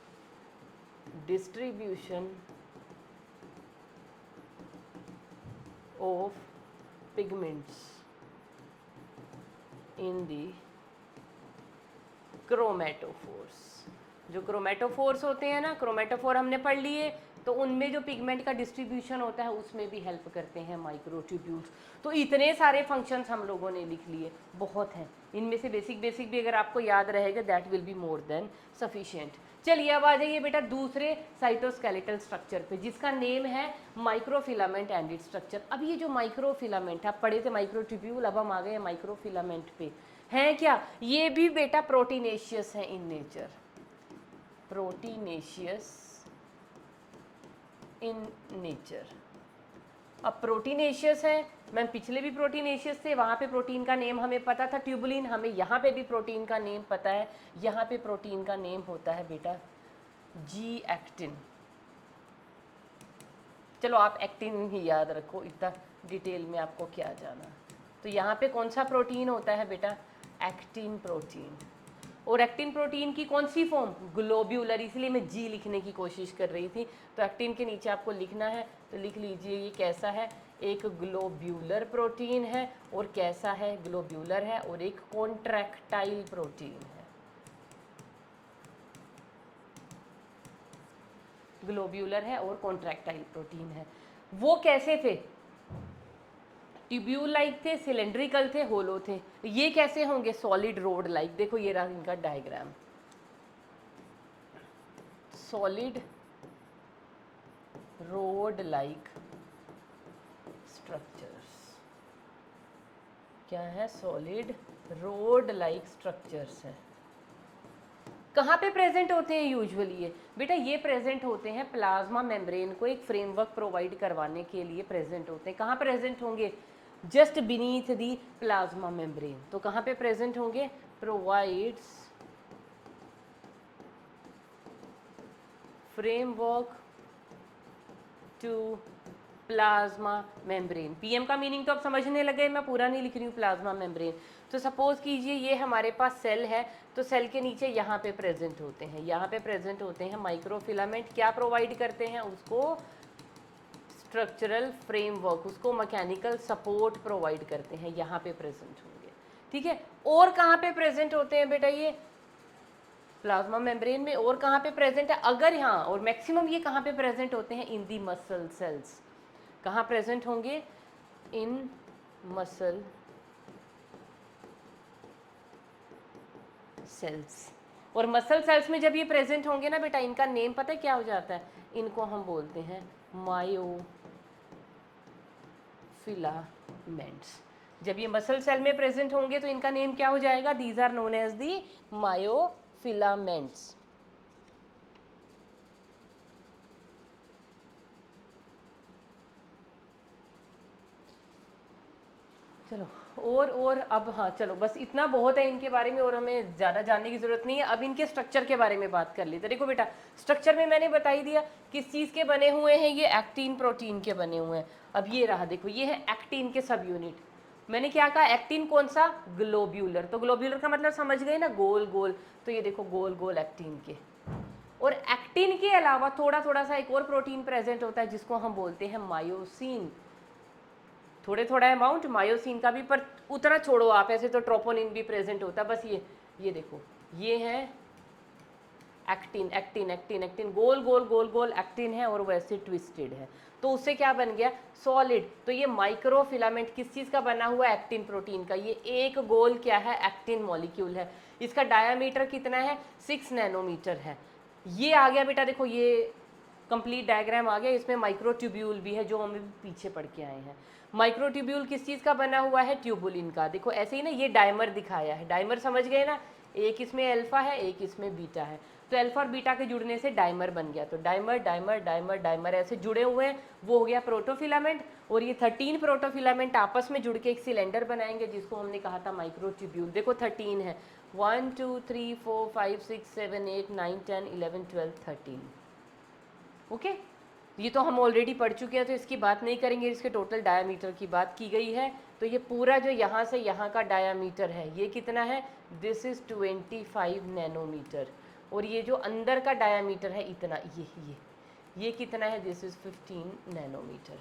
distribution of pigments in the chromatophores. जो क्रोमेटोफोर्स होते हैं ना, क्रोमेटोफोर हमने पढ़ लिए, तो उनमें जो पिगमेंट का डिस्ट्रीब्यूशन होता है उसमें भी हेल्प करते हैं माइक्रोट्यूब्यूल्स। तो इतने सारे फंक्शंस हम लोगों ने लिख लिए, बहुत हैं। इनमें से बेसिक बेसिक भी अगर आपको याद रहेगा, that will be more than sufficient. चलिए अब आ जाइए बेटा दूसरे साइटोस्केलेटल स्ट्रक्चर पे, जिसका नेम है माइक्रोफिलामेंट एंड इट्स स्ट्रक्चर। अब ये जो माइक्रोफिलामेंट, आप पढ़े थे माइक्रोट्यूब्यूल, अब हम आ गए माइक्रोफिलामेंट पे। हैं क्या, ये भी बेटा प्रोटीनेशियस है in nature, proteinaceous in nature. अब प्रोटीनेशियस है, मैम पिछले भी प्रोटीनेशियस थे, वहाँ पे प्रोटीन का नेम हमें पता था ट्यूबुलिन, हमें यहाँ पे भी प्रोटीन का नेम पता है। यहाँ पे प्रोटीन का नेम होता है बेटा जी एक्टिन। चलो आप एक्टिन ही याद रखो, इतना डिटेल में आपको क्या जाना। तो यहाँ पे कौन सा प्रोटीन होता है बेटा, एक्टिन प्रोटीन। और एक्टिन प्रोटीन की कौन सी फॉर्म, ग्लोब्यूलर, इसलिए मैं जी लिखने की कोशिश कर रही थी। तो एक्टिन के नीचे आपको लिखना है, तो लिख लीजिए ये कैसा है, एक ग्लोब्यूलर प्रोटीन है। और कैसा है, ग्लोब्यूलर है, और एक कॉन्ट्रैक्टाइल प्रोटीन है। ग्लोब्यूलर है और कॉन्ट्रैक्टाइल प्रोटीन है। वो कैसे थे, ट्यूब्यूल लाइक थे, सिलेंड्रिकल थे, होलो थे। ये कैसे होंगे, सॉलिड रोड लाइक। देखो ये रहा इनका diagram, solid road like structures. क्या है, सॉलिड रोड लाइक स्ट्रक्चर्स है। कहाँ पे प्रेजेंट होते हैं यूजुअली ये, बेटा ये प्रेजेंट होते हैं प्लाज्मा मेम्ब्रेन को एक फ्रेमवर्क प्रोवाइड करवाने के लिए प्रेजेंट होते हैं। कहाँ प्रेजेंट होंगे, just beneath the plasma membrane. तो कहाँ पे प्रेजेंट होंगे, provides framework to plasma membrane. PM का मीनिंग तो आप समझने लगे, मैं पूरा नहीं लिख रही हूँ, प्लाज्मा मेम्ब्रेन। तो सपोज कीजिए ये हमारे पास सेल है, तो सेल के नीचे यहाँ पे प्रेजेंट होते हैं, यहाँ पे प्रेजेंट होते हैं माइक्रोफिलामेंट। क्या प्रोवाइड करते हैं उसको, स्ट्रक्चरल फ्रेमवर्क, उसको मैकेनिकल सपोर्ट प्रोवाइड करते हैं, यहाँ पे प्रेजेंट होंगे। ठीक है, और कहाँ पे प्रेजेंट होते हैं बेटा, ये प्लाज्मा मेम्ब्रेन में। और कहाँ पे प्रेजेंट है, अगर यहाँ, और मैक्सिमम ये कहाँ पे प्रेजेंट होते हैं, इन दी मसल सेल्स। कहाँ प्रेजेंट होंगे, इन मसल सेल्स। और मसल सेल्स में जब ये प्रेजेंट होंगे ना बेटा, इनका नेम पता है क्या हो जाता है, इनको हम बोलते हैं मायोफिलामेंट्स। जब ये मसल सेल में प्रेजेंट होंगे तो इनका नेम क्या हो जाएगा, these are known as the myofilaments. चलो और अब हाँ चलो बस इतना बहुत है इनके बारे में, और हमें ज़्यादा जानने की ज़रूरत नहीं है। अब इनके स्ट्रक्चर के बारे में बात कर लेते हैं। देखो बेटा, स्ट्रक्चर में मैंने बता ही दिया किस चीज़ के बने हुए हैं, ये एक्टिन प्रोटीन के बने हुए हैं। अब ये रहा, देखो ये है एक्टिन के सब यूनिट। मैंने क्या कहा, एक्टिन कौन सा, ग्लोब्यूलर। तो ग्लोब्यूलर का मतलब समझ गए ना, गोल गोल। तो ये देखो गोल गोल एक्टिन के। और एक्टिन के अलावा थोड़ा थोड़ा सा एक और प्रोटीन प्रेजेंट होता है जिसको हम बोलते हैं मायोसिन। थोड़े थोड़ा अमाउंट मायोसिन का भी, पर उतना छोड़ो आप, ऐसे तो ट्रोपोनिन भी प्रेजेंट होता है। बस ये देखो, ये है एक्टिन एक्टिन एक्टिन एक्टिन, गोल गोल गोल गोल एक्टिन है और वैसे ट्विस्टेड है। तो उससे क्या बन गया, सॉलिड। तो ये माइक्रो फिलामेंट किस चीज़ का बना हुआ है, एक्टिन प्रोटीन का। ये एक गोल क्या है, एक्टिन मॉलिक्यूल है। इसका डायामीटर कितना है, 6 नैनोमीटर है। ये आ गया बेटा, देखो ये कंप्लीट डायग्राम आ गया। इसमें माइक्रोट्यूब्यूल भी है जो हम पीछे पढ़ के आए हैं। माइक्रोट्यूब्यूल किस चीज़ का बना हुआ है, ट्यूबुलिन का। देखो ऐसे ही ना, ये डायमर दिखाया है, डायमर समझ गए ना, एक इसमें अल्फा है एक इसमें बीटा है। तो अल्फा और बीटा के जुड़ने से डायमर बन गया। तो डायमर डायमर डायमर डायमर ऐसे जुड़े हुए हैं, वो हो गया प्रोटोफिलामेंट। और ये 13 प्रोटोफिलामेंट आपस में जुड़ के एक सिलेंडर बनाएंगे जिसको हमने कहा था माइक्रोट्यूब्यूल। देखो 13 है, 1 2 3 4 5 6 7 8 9 10 11 12 13। ओके, ये तो हम ऑलरेडी पढ़ चुके हैं तो इसकी बात नहीं करेंगे। इसके टोटल डायामीटर की बात की गई है। तो ये पूरा जो यहाँ से यहाँ का डायामीटर है ये कितना है, दिस इज़ 25 नैनोमीटर। और ये जो अंदर का डायामीटर है इतना, ये कितना है, दिस इज़ 15 नैनोमीटर।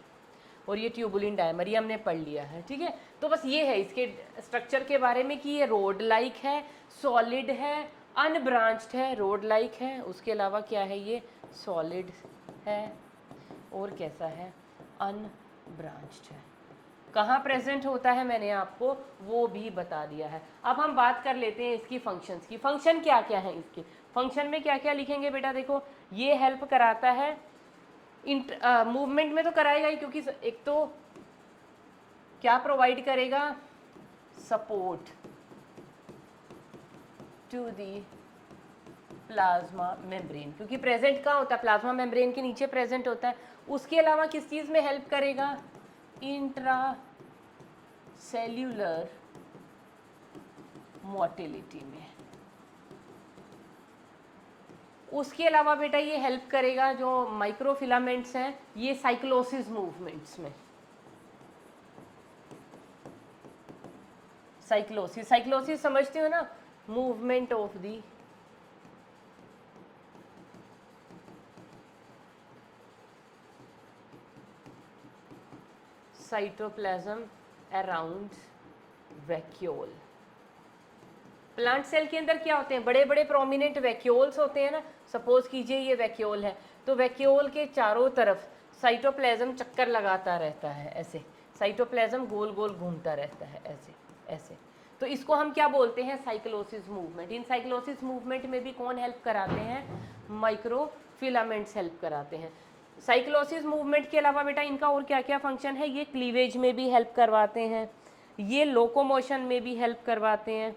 और ये ट्यूबुलिन डायमर, ये हमने पढ़ लिया है। ठीक है, तो बस ये है इसके स्ट्रक्चर के बारे में कि ये रोड लाइक है, सॉलिड है, अनब्रांच्ड है, रोड लाइक है। उसके अलावा क्या है, ये सॉलिड है और कैसा है, अनब्रांच्ड है। कहाँ प्रेजेंट होता है मैंने आपको वो भी बता दिया है। अब हम बात कर लेते हैं इसकी फंक्शंस की। फंक्शन क्या क्या है इसके, फंक्शन में क्या क्या लिखेंगे बेटा। देखो ये हेल्प कराता है मूवमेंट में तो कराएगा ही, क्योंकि एक तो क्या प्रोवाइड करेगा, support to the plasma membrane, क्योंकि प्रेजेंट कहाँ होता है, प्लाज्मा मेम्ब्रेन के नीचे प्रेजेंट होता है। उसके अलावा किस चीज़ में हेल्प करेगा, इंट्रा सेल्यूलर मोटिलिटी में। उसके अलावा बेटा ये हेल्प करेगा, जो माइक्रोफिलामेंट्स हैं ये साइक्लोसिस मूवमेंट्स में। साइक्लोसिस, साइक्लोसिस समझते हो ना, movement of the cytoplasm around vacuole. Plant cell के अंदर क्या होते हैं, बड़े बड़े प्रोमिनेंट वैक्यूल्स होते हैं ना। सपोज कीजिए ये वैक्यूल है, तो वैक्यूल के चारों तरफ साइटोप्लाज्म चक्कर लगाता रहता है ऐसे, साइटोप्लाज्म गोल गोल घूमता रहता है ऐसे ऐसे। तो इसको हम क्या बोलते हैं, साइक्लोसिस मूवमेंट। इन साइक्लोसिस मूवमेंट में भी कौन हेल्प कराते हैं, माइक्रोफिलामेंट्स हेल्प कराते हैं। साइक्लोसिस मूवमेंट के अलावा बेटा इनका और क्या क्या फंक्शन है, ये क्लीवेज में भी हेल्प करवाते हैं, ये लोकोमोशन में भी हेल्प करवाते हैं,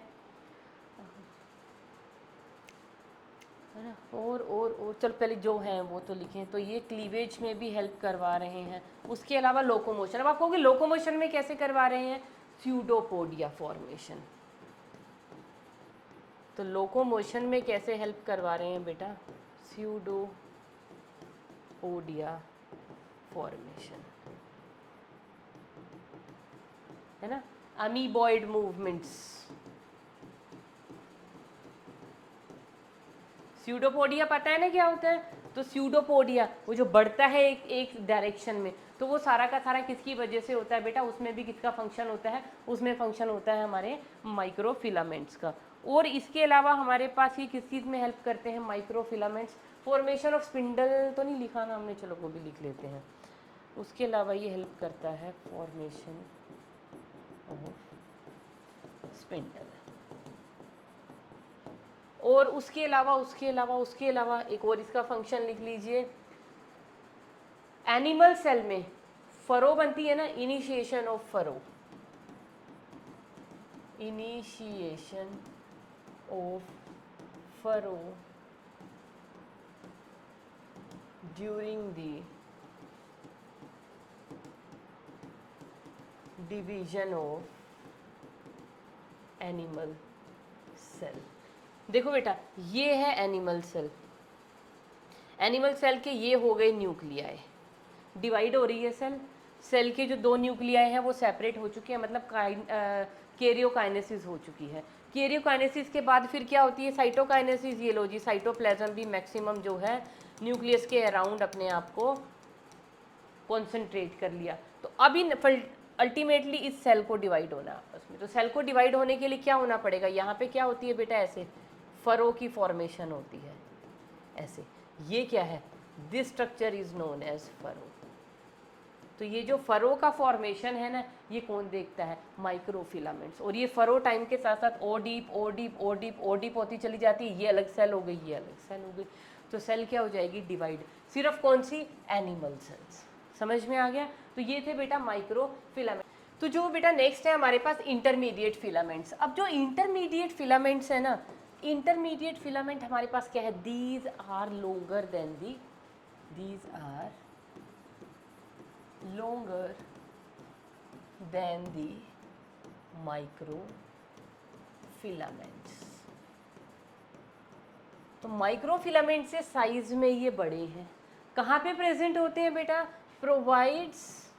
है ना। और चलो पहले जो हैं वो तो लिखें। तो ये क्लीवेज में भी हेल्प करवा रहे हैं। उसके अलावा लोकोमोशन, अब आप कहोगे लोकोमोशन में कैसे करवा रहे हैं, स्यूडोपोडिया फॉर्मेशन। तो लोकोमोशन में कैसे हेल्प करवा रहे हैं बेटा, स्यूडोपोडिया फॉर्मेशन, है ना। अमीबॉइड मूवमेंट्स, स्यूडोपोडिया पता है ना क्या होता है। तो स्यूडोपोडिया वो जो बढ़ता है एक डायरेक्शन में, तो वो सारा का सारा किसकी वजह से होता है बेटा, उसमें भी किसका फंक्शन होता है, उसमें फंक्शन होता है हमारे माइक्रोफिलामेंट्स का। और इसके अलावा हमारे पास ये किस चीज़ में हेल्प करते हैं, माइक्रोफिलामेंट्स, फॉर्मेशन ऑफ स्पिंडल तो नहीं लिखा ना हमने, चलो वो भी लिख लेते हैं। उसके अलावा ये हेल्प करता है फॉर्मेशन ऑफ स्पिंडल। और उसके अलावा एक और इसका फंक्शन लिख लीजिए, एनिमल सेल में फरो बनती है ना, initiation of furrow, initiation of furrow during the division of animal cell. देखो बेटा, ये है एनिमल सेल। एनिमल सेल के ये हो गए न्यूक्लियाई, डिवाइड हो रही है सेल। सेल के जो दो न्यूक्लियाई हैं वो सेपरेट हो चुके हैं, मतलब कैरियोकाइनेसिस हो चुकी है। कैरियोकाइनेसिस के बाद फिर क्या होती है? साइटोकाइनेसिस। ये लो जी, साइटोप्लाज्म भी मैक्सिमम जो है न्यूक्लियस के अराउंड अपने आप को कॉन्सेंट्रेट कर लिया। तो अभी अल्टीमेटली इस सेल को डिवाइड होना आपस में। तो सेल को डिवाइड होने के लिए क्या होना पड़ेगा? यहाँ पे क्या होती है बेटा? ऐसे फरो की फॉर्मेशन होती है, ऐसे। ये क्या है? This structure is known as furrow. तो ये जो फरो का फॉर्मेशन है ना, ये कौन देखता है? माइक्रोफिलामेंट्स। और ये फरो टाइम के साथ साथ ओ डीप ओ डीप ओ डीप ओ डीप होती चली जाती है। ये अलग सेल हो गई, ये अलग सेल हो गई। तो सेल क्या हो जाएगी? डिवाइड। सिर्फ कौन सी? Animal cells. समझ में आ गया? तो ये थे बेटा माइक्रोफिलामेंट। तो जो बेटा नेक्स्ट है हमारे पास इंटरमीडिएट फिलामेंट्स। अब जो इंटरमीडिएट फिलामेंट्स है ना, इंटरमीडिएट फिलामेंट हमारे पास क्या है? These are longer than the, these are longer than the microfilaments। तो माइक्रोफिलामेंट से साइज में ये बड़े हैं। कहाँ पे प्रेजेंट होते हैं बेटा? Provides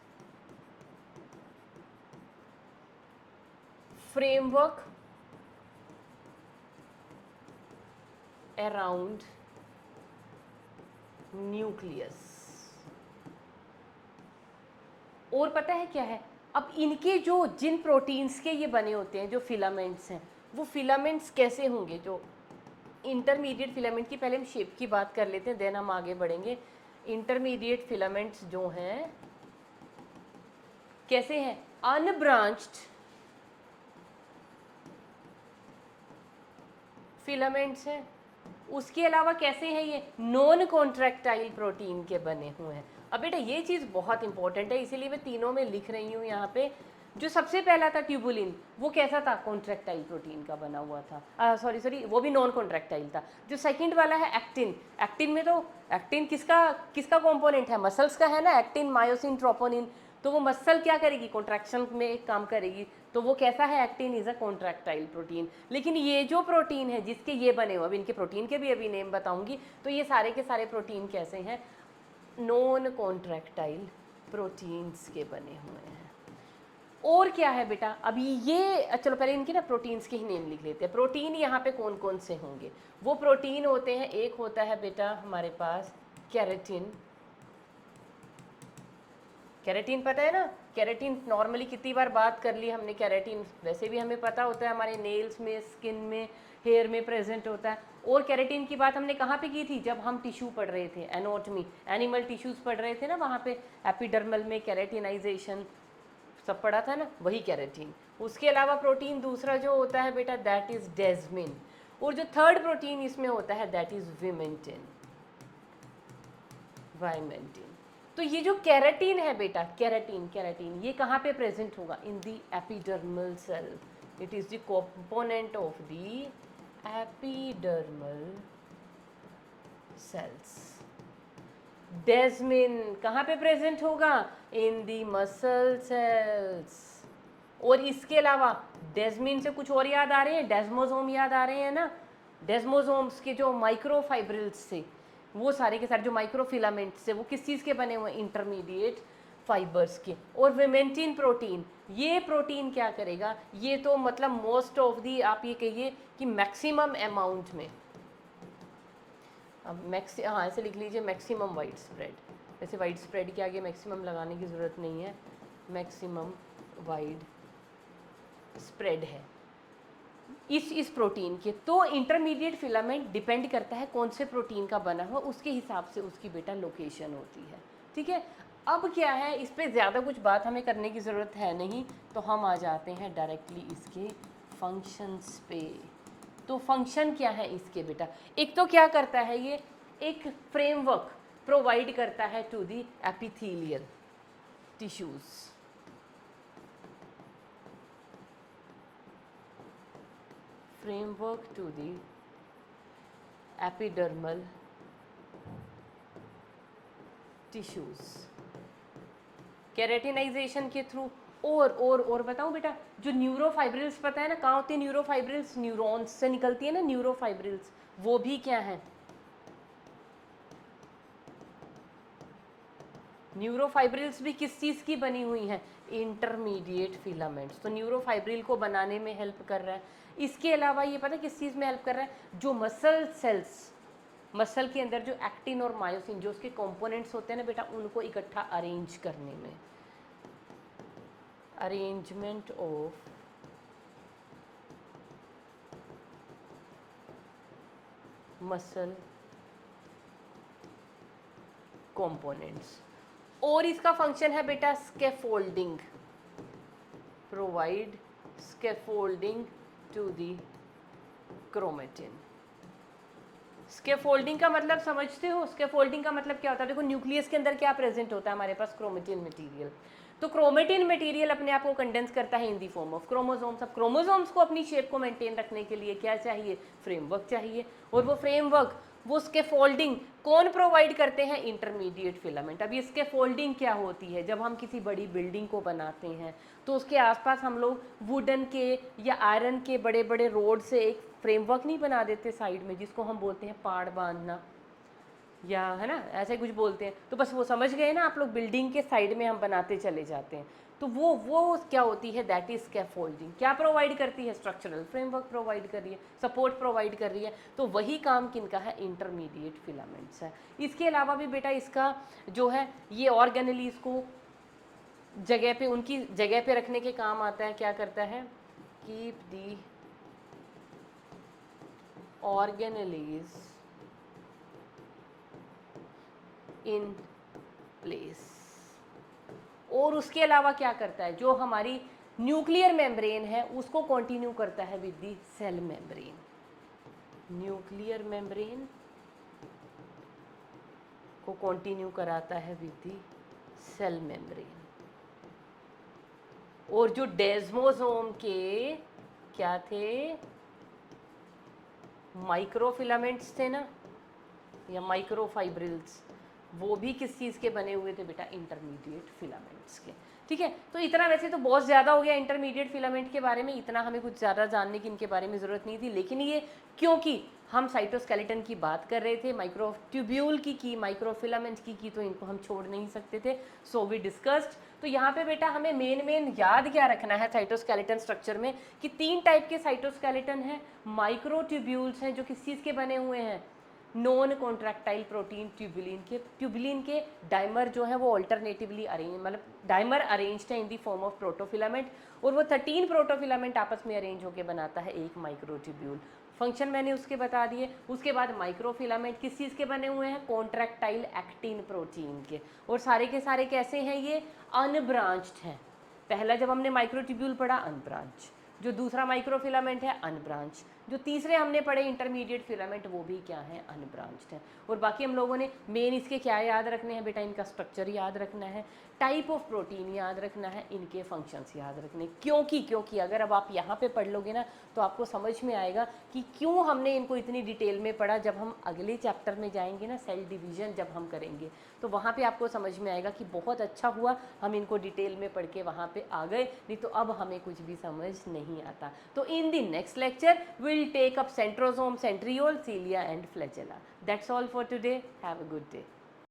framework around nucleus. और पता है क्या है? अब इनके जो जिन प्रोटीन्स के ये बने होते हैं, जो फिलामेंट्स हैं, वो फिलामेंट्स कैसे होंगे? जो इंटरमीडिएट फिलामेंट की पहले हम शेप की बात कर लेते हैं, देन हम आगे बढ़ेंगे। इंटरमीडिएट फिलामेंट्स जो हैं कैसे हैं? अनब्रांच्ड फिलामेंट्स हैं। उसके अलावा कैसे हैं? ये नॉन कॉन्ट्रैक्टाइल प्रोटीन के बने हुए हैं। अब बेटा ये चीज़ बहुत इंपॉर्टेंट है, इसीलिए मैं तीनों में लिख रही हूँ यहाँ पे। जो सबसे पहला था ट्यूबुलिन, वो कैसा था? कॉन्ट्रैक्टाइल प्रोटीन का बना हुआ था। सॉरी वो भी नॉन कॉन्ट्रैक्टाइल था। जो सेकंड वाला है एक्टिन, एक्टिन में तो एक्टिन किसका किसका कंपोनेंट है? मसल्स का है ना, एक्टिन मायोसिन ट्रोपोनिन। तो वो मसल क्या करेगी? कॉन्ट्रैक्शन में काम करेगी। तो वो कैसा है? Actin is a contractile protein. लेकिन ये जो प्रोटीन है जिसके ये बने हुए, अब इनके प्रोटीन के भी अभी नेम बताऊंगी। तो ये सारे के सारे प्रोटीन कैसे हैं? नॉन कॉन्ट्रैक्टाइल प्रोटीन्स के बने हुए हैं। और क्या है बेटा? अभी ये चलो पहले इनके ना प्रोटीन्स के ही नेम लिख लेते हैं। प्रोटीन यहाँ पे कौन कौन से होंगे? वो प्रोटीन होते हैं, एक होता है बेटा हमारे पास केराटिन। केराटिन पता है ना? केराटिन नॉर्मली कितनी बार बात कर ली हमने केराटिन, वैसे भी हमें पता होता है हमारे नेल्स में, स्किन में, हेयर में प्रेजेंट होता है। और केराटिन की बात हमने कहाँ पे की थी? जब हम टिश्यू पढ़ रहे थे, एनाटॉमी, एनिमल टिश्यूज पढ़ रहे थे ना, वहाँ पे एपिडर्मल में केराटिनाइजेशन सब पढ़ा था ना, वही केराटिन। उसके अलावा प्रोटीन दूसरा जो होता है बेटा, दैट इज डेस्मिन। और जो थर्ड प्रोटीन इसमें होता है दैट इज विमेंटिन, वाइमेंटिन। तो ये जो केराटिन है बेटा, केराटिन केराटिन ये कहाँ पे प्रेजेंट होगा? In the epidermal cell. It is the component of the epidermal cells. Desmin कहाँ पे प्रेजेंट होगा? In the muscle cells. और इसके अलावा डेस्मिन से कुछ और याद आ रहे हैं? डेस्मोसोम याद आ रहे हैं ना? डेस्मोसोम्स के जो माइक्रोफाइब्रिल्स से, वो सारे के सारे जो माइक्रोफिलामेंट्स से, वो किस चीज़ के बने हुए हैं? इंटरमीडिएट फाइबर्स के। और विमेंटिन प्रोटीन, ये प्रोटीन क्या करेगा? ये तो मतलब मोस्ट ऑफ दी, आप ये कहिए कि मैक्सिमम अमाउंट में, अब हाँ ऐसे लिख लीजिए, मैक्सिमम वाइड स्प्रेड। वैसे वाइड स्प्रेड के आगे मैक्सिमम लगाने की ज़रूरत नहीं है, मैक्सिमम वाइड स्प्रेड है इस प्रोटीन के। तो इंटरमीडिएट फिलामेंट डिपेंड करता है कौन से प्रोटीन का बना हुआ, उसके हिसाब से उसकी बेटा लोकेशन होती है। ठीक है? अब क्या है, इस पर ज़्यादा कुछ बात हमें करने की ज़रूरत है नहीं, तो हम आ जाते हैं डायरेक्टली इसके फंक्शंस पे। तो फंक्शन क्या है इसके बेटा? एक तो क्या करता है ये? एक फ्रेमवर्क प्रोवाइड करता है to the epithelial tissues. Framework to the epidermal tissues keratinisation के थ्रू और बताऊं बेटा, जो न्यूरोफाइब्रिल्स पता है ना कहाँ होती है? न्यूरोफाइब्रिल्स न्यूरॉन्स से निकलती है ना न्यूरोफाइब्रिल्स, वो भी क्या है? न्यूरोफाइब्रिल्स भी किस चीज़ की बनी हुई हैं? Intermediate filaments. तो न्यूरोफाइब्रिल को बनाने में हेल्प कर रहा है। इसके अलावा ये पता है किस चीज़ में हेल्प कर रहा है? जो मसल सेल्स, मसल के अंदर जो एक्टिन और मायोसिन जो उसके कंपोनेंट्स होते हैं ना बेटा, उनको इकट्ठा अरेंज करने में, अरेंजमेंट ऑफ मसल कंपोनेंट्स। और इसका फंक्शन है बेटा scaffolding, provide scaffolding to the chromatin. Scaffolding का मतलब समझते हो? स्कैफोल्डिंग का मतलब क्या होता है? देखो न्यूक्लियस के अंदर क्या प्रेजेंट होता है हमारे पास? Chromatin material. तो क्रोमेटिन मटेरियल अपने आप को कंडेंस करता है in the form of chromosomes. अब क्रोमोसोम्स को अपनी शेप को मेंटेन रखने के लिए क्या चाहिए? फ्रेमवर्क चाहिए। और वो फ्रेमवर्क, वो स्कैफोल्डिंग कौन प्रोवाइड करते हैं? Intermediate filament. अब ये स्कैफोल्डिंग क्या होती है? जब हम किसी बड़ी बिल्डिंग को बनाते हैं तो उसके आसपास हम लोग वुडन के या आयरन के बड़े बड़े रोड से एक फ्रेमवर्क नहीं बना देते साइड में, जिसको हम बोलते हैं पाड़ बांधना, या है ना ऐसे कुछ बोलते हैं। तो बस वो समझ गए ना आप लोग, बिल्डिंग के साइड में हम बनाते चले जाते हैं। तो वो क्या होती है? That is scaffolding. क्या प्रोवाइड करती है? स्ट्रक्चरल फ्रेमवर्क प्रोवाइड कर रही है, सपोर्ट प्रोवाइड कर रही है। तो वही काम किनका है? इंटरमीडिएट फिलामेंट्स है। इसके अलावा भी बेटा इसका जो है ये ऑर्गेनेलीज को जगह पे, उनकी जगह पे रखने के काम आता है। क्या करता है? Keep the organelles in place. और उसके अलावा क्या करता है? जो हमारी न्यूक्लियर मेम्ब्रेन है उसको कंटिन्यू करता है with the cell membrane. Nuclear membrane को कंटिन्यू कराता है विद दी सेल मेम्ब्रेन। और जो डेस्मोसोम के क्या थे? माइक्रोफिलामेंट्स थे ना, या माइक्रोफाइब्रिल्स, वो भी किस चीज़ के बने हुए थे बेटा? इंटरमीडिएट फिलामेंट्स के। ठीक है, तो इतना वैसे तो बहुत ज़्यादा हो गया इंटरमीडिएट फिलामेंट के बारे में, इतना हमें कुछ ज़्यादा जानने की इनके बारे में ज़रूरत नहीं थी। लेकिन ये क्योंकि हम साइटोस्केलेटन की बात कर रहे थे, माइक्रोट्यूब्यूल की माइक्रोफिलामेंट की, तो इनको हम छोड़ नहीं सकते थे। So we discussed. तो यहाँ पे बेटा हमें मेन याद क्या रखना है साइटोस्केलेटन स्ट्रक्चर में? कि 3 टाइप के साइटोस्केलेटन हैं। माइक्रोट्यूब्यूल्स हैं जो किस चीज़ के बने हुए हैं? नॉन कॉन्ट्रैक्टाइल प्रोटीन ट्यूबुलिन के डाइमर जो है वो ऑल्टरनेटिवली अरेंज, मतलब डाइमर अरेंज्ड है in the form of protofilament. और वो 13 प्रोटोफिलामेंट आपस में अरेंज होकर बनाता है एक माइक्रोट्यूब्यूल। फंक्शन मैंने उसके बता दिए। उसके बाद माइक्रोफिलामेंट किस चीज़ के बने हुए हैं? कॉन्ट्रैक्टाइल एक्टिन प्रोटीन के। और सारे के सारे कैसे हैं? ये अनब्रांच्ड हैं। पहला जब हमने माइक्रोट्यूब्यूल पढ़ा अनब्रांच, जो दूसरा माइक्रोफिलामेंट है अनब्रांच, जो तीसरे हमने पढ़े इंटरमीडिएट फिलामेंट वो भी क्या है? अनब्रांच्ड है। और बाकी हम लोगों ने मेन इसके क्या याद रखने हैं बेटा? इनका स्ट्रक्चर याद रखना है, टाइप ऑफ प्रोटीन याद रखना है, इनके फंक्शंस याद रखने। क्योंकि अगर अब आप यहाँ पे पढ़ लोगे ना तो आपको समझ में आएगा कि क्यों हमने इनको इतनी डिटेल में पढ़ा। जब हम अगले चैप्टर में जाएंगे ना, सेल डिवीजन जब हम करेंगे, तो वहाँ पे आपको समझ में आएगा कि बहुत अच्छा हुआ हम इनको डिटेल में पढ़ के वहाँ पे आ गए, नहीं तो अब हमें कुछ भी समझ नहीं आता। तो in the next lecture we'll take up centrosome, centriole, cilia and flagella. That's all for today. Have a good day.